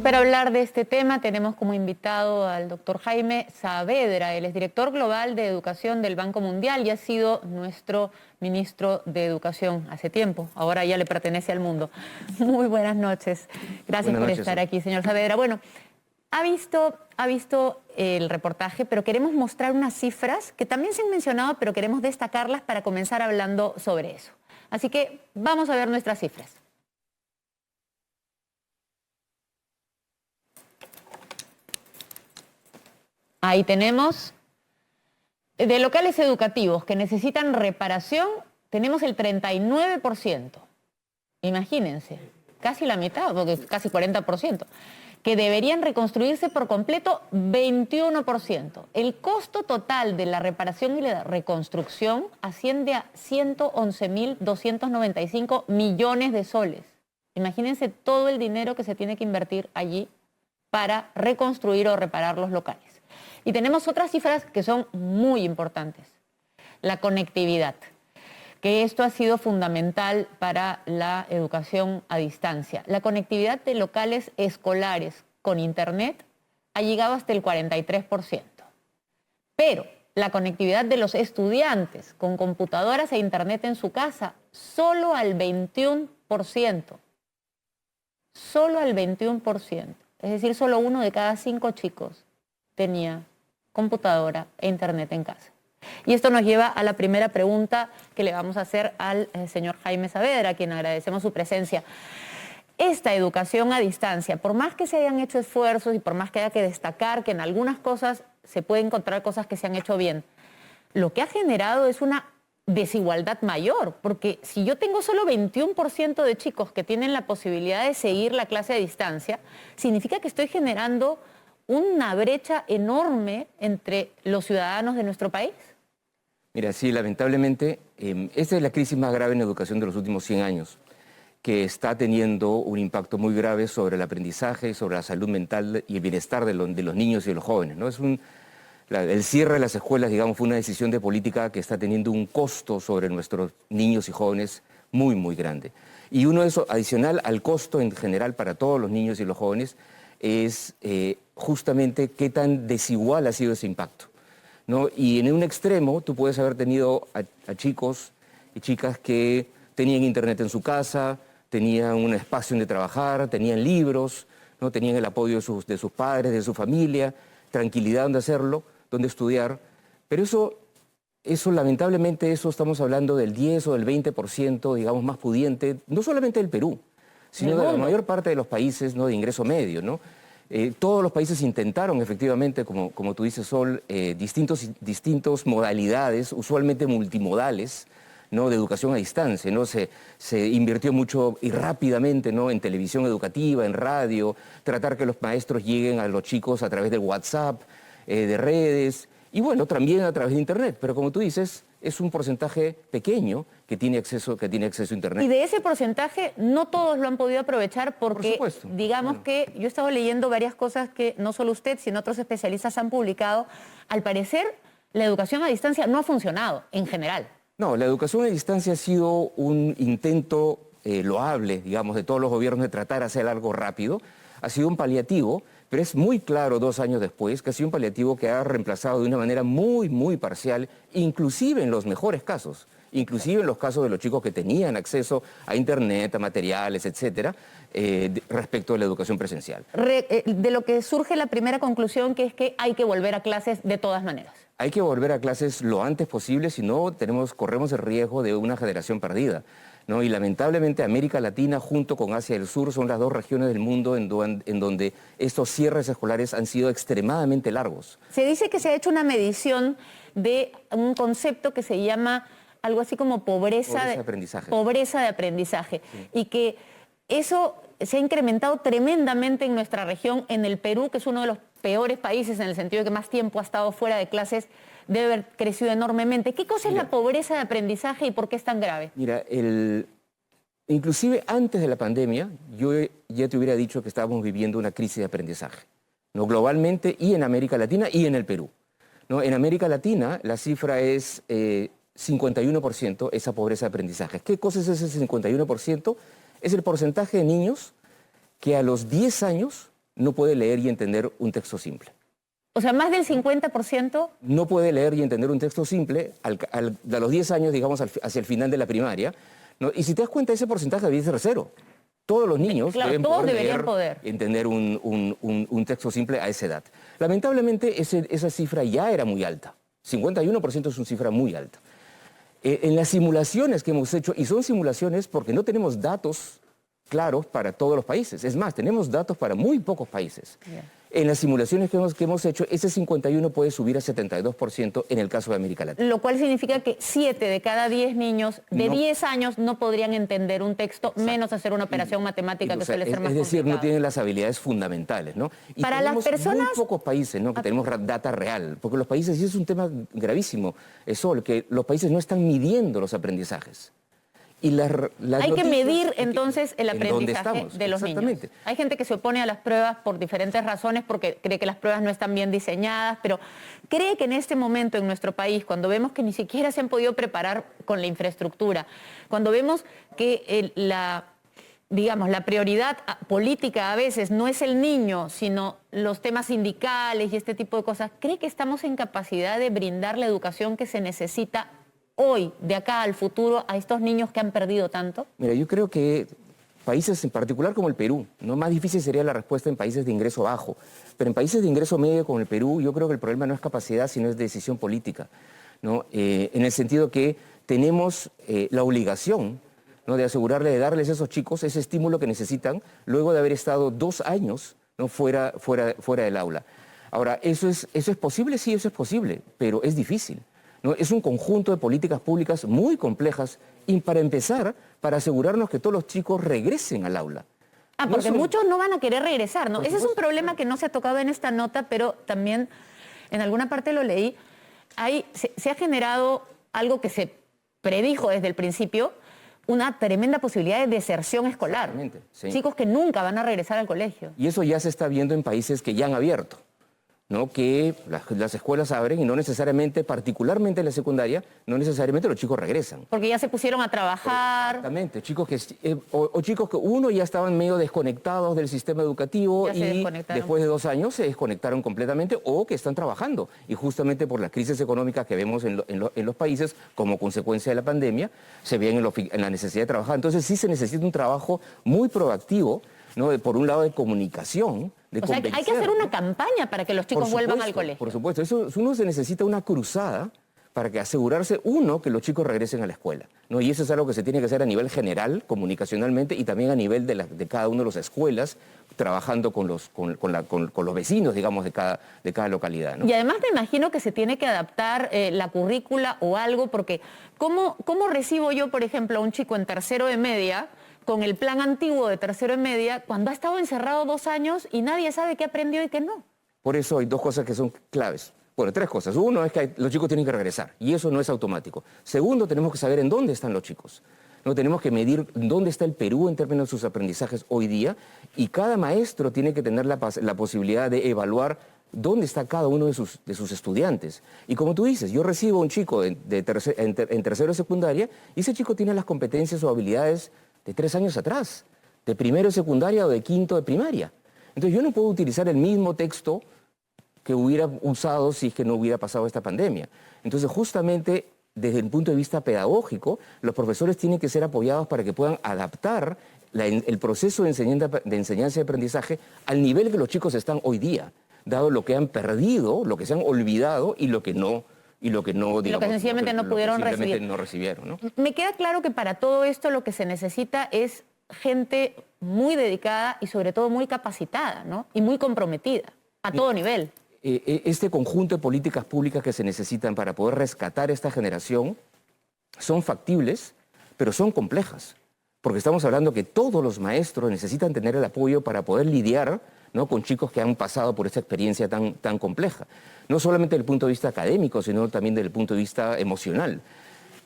Para hablar de este tema tenemos como invitado al doctor Jaime Saavedra. Él es director global de educación del Banco Mundial y ha sido nuestro ministro de Educación hace tiempo. Ahora ya le pertenece al mundo. Muy buenas noches. Gracias por estar aquí, señor Saavedra. Bueno, ha visto el reportaje, pero queremos mostrar unas cifras que también se han mencionado, pero queremos destacarlas para comenzar hablando sobre eso. Así que vamos a ver nuestras cifras. Ahí tenemos, de locales educativos que necesitan reparación, tenemos el 39%. Imagínense, casi la mitad, porque es casi 40%. Que deberían reconstruirse por completo, 21%. El costo total de la reparación y la reconstrucción asciende a 111.295 millones de soles. Imagínense todo el dinero que se tiene que invertir allí para reconstruir o reparar los locales. Y tenemos otras cifras que son muy importantes. La conectividad, que esto ha sido fundamental para la educación a distancia. La conectividad de locales escolares con internet ha llegado hasta el 43%. Pero la conectividad de los estudiantes con computadoras e internet en su casa, solo al 21%. Solo al 21%. Es decir, solo 1 de cada 5 chicos tenía computadora e internet en casa. Y esto nos lleva a la primera pregunta que le vamos a hacer al señor Jaime Saavedra, a quien agradecemos su presencia. Esta educación a distancia, por más que se hayan hecho esfuerzos y por más que haya que destacar que en algunas cosas se pueden encontrar cosas que se han hecho bien, lo que ha generado es una desigualdad mayor, porque si yo tengo solo 21% de chicos que tienen la posibilidad de seguir la clase a distancia, significa que estoy generando una brecha enorme entre los ciudadanos de nuestro país. Mira, sí, lamentablemente, esta es la crisis más grave en educación de los últimos 100 años, que está teniendo un impacto muy grave sobre el aprendizaje, sobre la salud mental y el bienestar de los niños y de los jóvenes, ¿no? El cierre de las escuelas, digamos, fue una decisión de política que está teniendo un costo sobre nuestros niños y jóvenes muy, muy grande. Y uno de esos, adicional al costo en general para todos los niños y los jóvenes, es justamente qué tan desigual ha sido ese impacto, ¿no? Y en un extremo tú puedes haber tenido a chicos y chicas que tenían internet en su casa, tenían un espacio donde trabajar, tenían libros, ¿no? Tenían el apoyo de sus padres, de su familia, tranquilidad donde hacerlo, donde estudiar. Pero eso lamentablemente, estamos hablando del 10 o del 20%, digamos, más pudiente, no solamente del Perú, sino de la mayor parte de los países, ¿no?, de ingreso medio, ¿no? Todos los países intentaron efectivamente, como tú dices, Sol, distintos modalidades, usualmente multimodales, ¿no?, de educación a distancia, ¿no? Se invirtió mucho y rápidamente, ¿no?, en televisión educativa, en radio, tratar que los maestros lleguen a los chicos a través del WhatsApp, de redes, y bueno, también a través de internet. Pero como tú dices, es un porcentaje pequeño que tiene acceso a internet. Y de ese porcentaje no todos lo han podido aprovechar porque, por supuesto, digamos que yo he estado leyendo varias cosas que no solo usted, sino otros especialistas han publicado. Al parecer, la educación a distancia no ha funcionado en general. No, la educación a distancia ha sido un intento loable, digamos, de todos los gobiernos de tratar de hacer algo rápido. Ha sido un paliativo, pero es muy claro 2 años después que ha sido un paliativo que ha reemplazado de una manera muy, muy parcial, inclusive en los mejores casos, inclusive en los casos de los chicos que tenían acceso a internet, a materiales, etcétera, respecto a la educación presencial. De lo que surge la primera conclusión, que es que hay que volver a clases de todas maneras. Hay que volver a clases lo antes posible, si no corremos el riesgo de una generación perdida, ¿no? Y lamentablemente América Latina junto con Asia del Sur son las 2 regiones del mundo en donde estos cierres escolares han sido extremadamente largos. Se dice que se ha hecho una medición de un concepto que se llama algo así como pobreza de aprendizaje. Pobreza de aprendizaje. Sí. Y que eso se ha incrementado tremendamente en nuestra región, en el Perú, que es uno de los peores países en el sentido de que más tiempo ha estado fuera de clases, debe haber crecido enormemente. ¿Qué cosa es la pobreza de aprendizaje y por qué es tan grave? Mira, inclusive antes de la pandemia, yo ya te hubiera dicho que estábamos viviendo una crisis de aprendizaje, ¿no?, globalmente y en América Latina y en el Perú, ¿no? En América Latina la cifra es 51%, esa pobreza de aprendizaje. ¿Qué cosa es ese 51%? Es el porcentaje de niños que a los 10 años no puede leer y entender un texto simple. O sea, más del 50%... No puede leer y entender un texto simple a los 10 años, digamos, hacia el final de la primaria, ¿no? Y si te das cuenta, ese porcentaje debería ser cero. Todos los niños deberían poder entender un texto simple a esa edad. Lamentablemente, esa cifra ya era muy alta. 51% es una cifra muy alta. En las simulaciones que hemos hecho, y son simulaciones porque no tenemos datos claros para todos los países. Es más, tenemos datos para muy pocos países. Yeah. En las simulaciones que hemos hecho, ese 51 puede subir a 72% en el caso de América Latina. Lo cual significa que 7 de cada 10 niños de 10 años no podrían entender un texto, exacto, menos hacer una operación matemática que suele ser más complicada. Es decir, no tienen las habilidades fundamentales, ¿no? Y para las personas... muy pocos países, ¿no?, que tenemos data real, porque los países, y es un tema gravísimo, Sol, que los países no están midiendo los aprendizajes. Y hay que medir entonces el aprendizaje de los niños. Hay gente que se opone a las pruebas por diferentes razones, porque cree que las pruebas no están bien diseñadas, pero cree que en este momento en nuestro país, cuando vemos que ni siquiera se han podido preparar con la infraestructura, cuando vemos que la prioridad política a veces no es el niño, sino los temas sindicales y este tipo de cosas, ¿cree que estamos en capacidad de brindar la educación que se necesita hoy, de acá al futuro, a estos niños que han perdido tanto? Mira, yo creo que países en particular como el Perú, ¿no?, más difícil sería la respuesta en países de ingreso bajo, pero en países de ingreso medio como el Perú, yo creo que el problema no es capacidad, sino es decisión política, ¿no? En el sentido que tenemos la obligación, ¿no?, de asegurarle, de darles a esos chicos ese estímulo que necesitan luego de haber estado 2 años, ¿no?, fuera del aula. Ahora, ¿eso es posible? Sí, eso es posible, pero es difícil, ¿no? Es un conjunto de políticas públicas muy complejas y, para empezar, para asegurarnos que todos los chicos regresen al aula. Porque muchos no van a querer regresar, ¿no? Ese es un problema que no se ha tocado en esta nota, pero también en alguna parte lo leí. Se ha generado algo que se predijo desde el principio, una tremenda posibilidad de deserción escolar. Sí. Chicos que nunca van a regresar al colegio. Y eso ya se está viendo en países que ya han abierto, ¿no?, que las escuelas abren y no necesariamente, particularmente en la secundaria, no necesariamente los chicos regresan. Porque ya se pusieron a trabajar. Exactamente, chicos que, chicos que uno ya estaban medio desconectados del sistema educativo y después de 2 años se desconectaron completamente, o que están trabajando. Y justamente por las crisis económicas que vemos en los países como consecuencia de la pandemia, se ven en la necesidad de trabajar. Entonces sí se necesita un trabajo muy proactivo, ¿no?, por un lado de comunicación. O sea, hay que hacer una campaña para que los chicos vuelvan al colegio. Por supuesto, uno se necesita una cruzada para que asegurarse, uno, que los chicos regresen a la escuela, ¿no? Y eso es algo que se tiene que hacer a nivel general, comunicacionalmente, y también a nivel de cada una de las escuelas, trabajando con los vecinos, digamos, de cada localidad, ¿no? Y además me imagino que se tiene que adaptar la currícula o algo, porque ¿cómo recibo yo, por ejemplo, a un chico en tercero de media con el plan antiguo de tercero de media, cuando ha estado encerrado 2 años y nadie sabe qué aprendió y qué no? Por eso hay 2 cosas que son claves. Bueno, 3 cosas. Uno es que los chicos tienen que regresar, y eso no es automático. Segundo, tenemos que saber en dónde están los chicos. No tenemos que medir dónde está el Perú en términos de sus aprendizajes hoy día, y cada maestro tiene que tener la posibilidad de evaluar dónde está cada uno de sus estudiantes. Y como tú dices, yo recibo a un chico en tercero de secundaria, y ese chico tiene las competencias o habilidades de 3 años atrás, de primero de secundaria o de quinto de primaria. Entonces yo no puedo utilizar el mismo texto que hubiera usado si es que no hubiera pasado esta pandemia. Entonces justamente desde el punto de vista pedagógico, los profesores tienen que ser apoyados para que puedan adaptar el proceso de enseñanza y aprendizaje al nivel que los chicos están hoy día, dado lo que han perdido, lo que se han olvidado y lo que no, digamos, lo que sencillamente no pudieron recibir. No recibieron, ¿no? Me queda claro que para todo esto lo que se necesita es gente muy dedicada y sobre todo muy capacitada, ¿no? Y muy comprometida, a todo nivel. Este conjunto de políticas públicas que se necesitan para poder rescatar esta generación son factibles, pero son complejas. Porque estamos hablando que todos los maestros necesitan tener el apoyo para poder lidiar, ¿no?, con chicos que han pasado por esta experiencia tan compleja. No solamente desde el punto de vista académico, sino también desde el punto de vista emocional.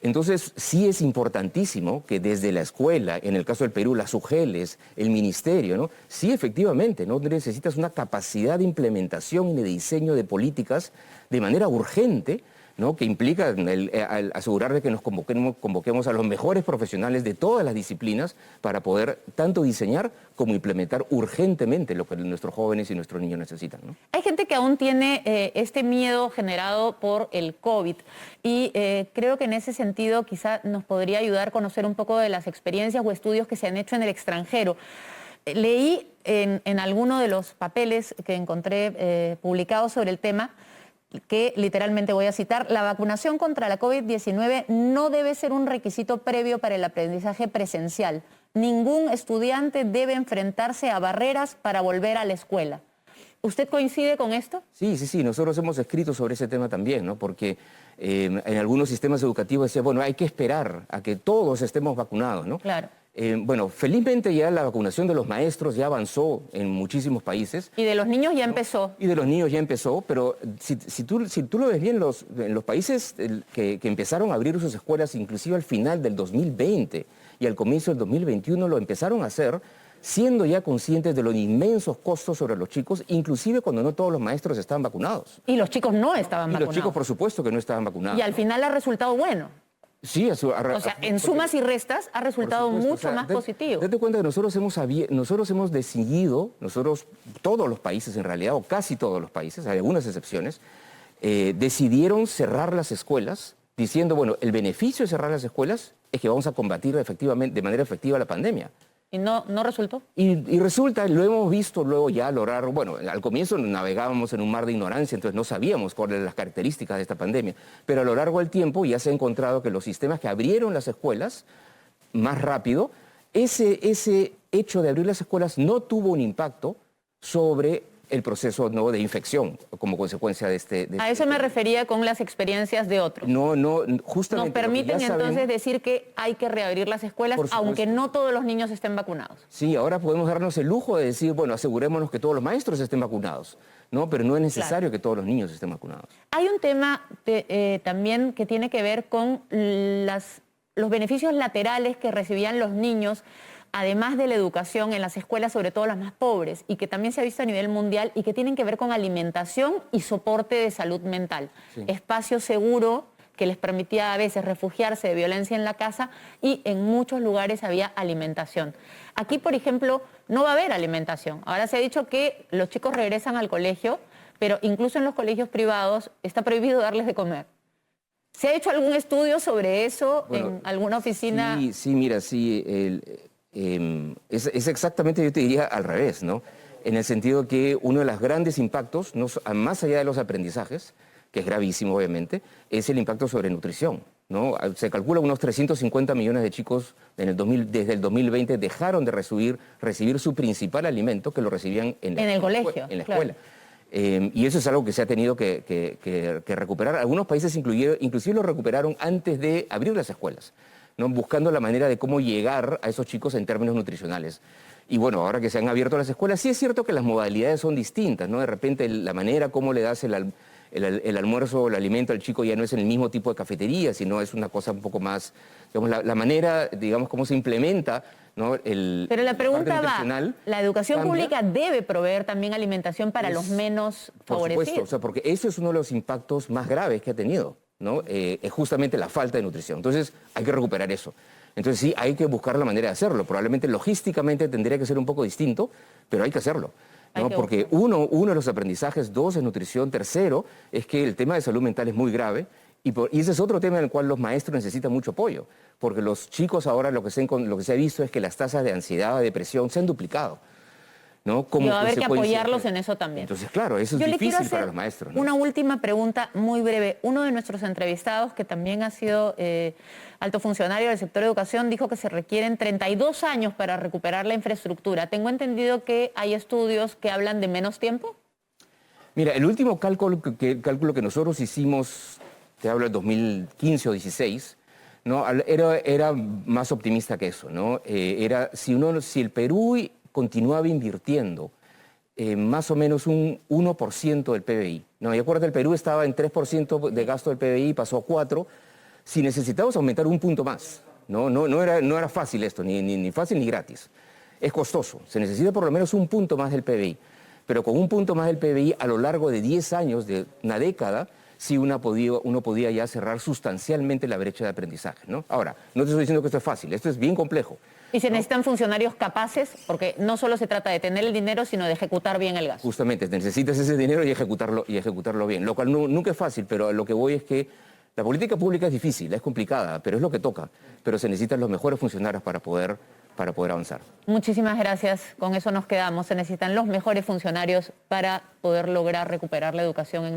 Entonces, sí es importantísimo que desde la escuela, en el caso del Perú, las UGELes, el ministerio, ¿no?, sí, efectivamente, ¿no?, necesitas una capacidad de implementación y de diseño de políticas de manera urgente, ¿no? Que implica el asegurar de que nos convoquemos a los mejores profesionales de todas las disciplinas para poder tanto diseñar como implementar urgentemente lo que nuestros jóvenes y nuestros niños necesitan, ¿no? Hay gente que aún tiene este miedo generado por el COVID y creo que en ese sentido quizá nos podría ayudar a conocer un poco de las experiencias o estudios que se han hecho en el extranjero. Leí en alguno de los papeles que encontré publicados sobre el tema que literalmente voy a citar: la vacunación contra la COVID-19 no debe ser un requisito previo para el aprendizaje presencial. Ningún estudiante debe enfrentarse a barreras para volver a la escuela. ¿Usted coincide con esto? Sí, sí, sí. Nosotros hemos escrito sobre ese tema también, ¿no? Porque en algunos sistemas educativos decía, bueno, hay que esperar a que todos estemos vacunados, ¿no? Claro. Bueno, felizmente ya la vacunación de los maestros ya avanzó en muchísimos países. Y de los niños ya empezó. Y de los niños ya empezó, pero si tú lo ves bien, en los países que empezaron a abrir sus escuelas, inclusive al final del 2020 y al comienzo del 2021, lo empezaron a hacer siendo ya conscientes de los inmensos costos sobre los chicos, inclusive cuando no todos los maestros estaban vacunados. Y los chicos no estaban vacunados. Y los chicos, por supuesto, que no estaban vacunados. Y al final ha resultado bueno. Sí, o sea, en sumas y restas ha resultado mucho más positivo. Date cuenta que nosotros hemos decidido, todos los países en realidad, o casi todos los países, hay algunas excepciones, decidieron cerrar las escuelas diciendo, bueno, el beneficio de cerrar las escuelas es que vamos a combatir efectivamente, de manera efectiva la pandemia. ¿Y no resultó? Y resulta, lo hemos visto luego ya a lo largo, bueno, al comienzo navegábamos en un mar de ignorancia, entonces no sabíamos cuáles eran las características de esta pandemia, pero a lo largo del tiempo ya se ha encontrado que los sistemas que abrieron las escuelas más rápido, ese hecho de abrir las escuelas no tuvo un impacto sobre el proceso, ¿no?, de infección como consecuencia de este... A eso me refería con las experiencias de otros. No, justamente... Nos permiten entonces decir que hay que reabrir las escuelas, aunque no todos los niños estén vacunados. Sí, ahora podemos darnos el lujo de decir, bueno, asegurémonos que todos los maestros estén vacunados, ¿no? Pero no es necesario que todos los niños estén vacunados. Hay un tema también que tiene que ver con los beneficios laterales que recibían los niños, además de la educación en las escuelas, sobre todo las más pobres, y que también se ha visto a nivel mundial, y que tienen que ver con alimentación y soporte de salud mental. Sí. Espacio seguro que les permitía a veces refugiarse de violencia en la casa, y en muchos lugares había alimentación. Aquí, por ejemplo, no va a haber alimentación. Ahora se ha dicho que los chicos regresan al colegio, pero incluso en los colegios privados está prohibido darles de comer. ¿Se ha hecho algún estudio sobre eso en alguna oficina? Sí, mira, sí... es exactamente, yo te diría, al revés, ¿no? En el sentido que uno de los grandes impactos, más allá de los aprendizajes, que es gravísimo obviamente, es el impacto sobre nutrición, ¿no? Se calcula unos 350 millones de chicos desde el 2020 dejaron de recibir su principal alimento, que lo recibían en el colegio, en la escuela. Y eso es algo que se ha tenido que recuperar. Algunos países inclusive lo recuperaron antes de abrir las escuelas, ¿no? Buscando la manera de cómo llegar a esos chicos en términos nutricionales. Y bueno, ahora que se han abierto las escuelas, sí es cierto que las modalidades son distintas, ¿no? De repente la manera como le das el almuerzo o el alimento al chico ya no es en el mismo tipo de cafetería, sino es una cosa un poco más, digamos, la manera, digamos, cómo se implementa, ¿no? Pero la pregunta va, ¿la educación pública debe proveer también alimentación para los menos favorecidos? Por supuesto, o sea, porque eso es uno de los impactos más graves que ha tenido, ¿no? Es justamente la falta de nutrición. Entonces hay que recuperar eso. Entonces sí, hay que buscar la manera de hacerlo. Probablemente logísticamente tendría que ser un poco distinto, pero hay que hacerlo, ¿no? Porque uno de los aprendizajes, dos es nutrición, tercero es que el tema de salud mental es muy grave y ese es otro tema en el cual los maestros necesitan mucho apoyo, porque los chicos ahora lo que se ha visto es que las tasas de ansiedad, de depresión se han duplicado, ¿no? Y va a haber que apoyarlos en eso también. Entonces, claro, eso es difícil para los maestros, ¿no? Una última pregunta muy breve. Uno de nuestros entrevistados, que también ha sido alto funcionario del sector de educación, dijo que se requieren 32 años para recuperar la infraestructura. Tengo entendido que hay estudios que hablan de menos tiempo. Mira, el último cálculo que nosotros hicimos, te hablo del 2015 o 16, ¿no? Era más optimista que eso, ¿no? Era si el Perú continuaba invirtiendo más o menos un 1% del PBI. No, y acuérdate, el Perú estaba en 3% de gasto del PBI, pasó a 4%. Si necesitábamos aumentar un punto más, no era fácil esto, ni fácil ni gratis. Es costoso, se necesita por lo menos un punto más del PBI. Pero con un punto más del PBI a lo largo de 10 años, de una década, sí uno podía ya cerrar sustancialmente la brecha de aprendizaje, ¿no? Ahora, no te estoy diciendo que esto es fácil, esto es bien complejo. Y se necesitan funcionarios capaces, porque no solo se trata de tener el dinero, sino de ejecutar bien el gasto. Justamente, necesitas ese dinero y ejecutarlo bien, lo cual nunca es fácil, pero a lo que voy es que la política pública es difícil, es complicada, pero es lo que toca. Pero se necesitan los mejores funcionarios para poder avanzar. Muchísimas gracias. Con eso nos quedamos. Se necesitan los mejores funcionarios para poder lograr recuperar la educación en...